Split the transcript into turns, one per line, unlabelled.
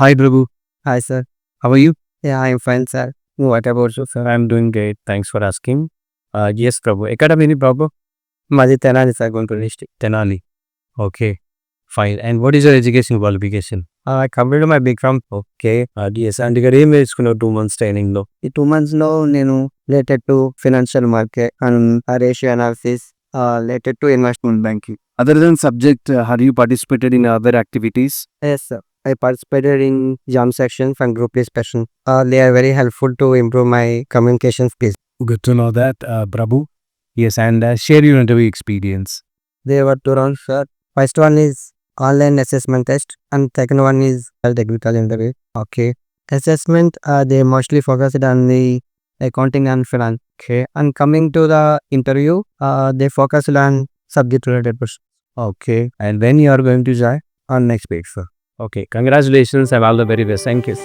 Hi, Prabhu.
Hi, sir.
How are you?
Yeah, I'm fine, sir. What about you, sir?
I'm doing great. Thanks for asking. Yes, Prabhu. Ekada mini Prabhu?
Maji Tenali, sir, Guntur district.
Tenali. Okay. Fine. And what is your education qualification?
I completed my big from
Okay. Yes. And ఇక్కడ ఏం నేర్చుకున్నావు 2 months training లో?
ఈ 2 months లో నేను related to financial market and ratio analysis, related to investment banking.
Other than subject, have you participated in other activities?
Yes, sir. I participated in jam sections and group discussion. They are very helpful to improve my communication skills.
Good to know that, Prabhu. Yes. And share your interview experience.
There were 2 rounds, sir. First one is online assessment test and second one is technical interview. Okay. Assessment, they mostly focused on the accounting and finance. Okay. And coming to the interview, they focused on subject related questions.
Okay. And when you are going to join?
On next week, sir.
Okay. Congratulations and all the very best. Thank you.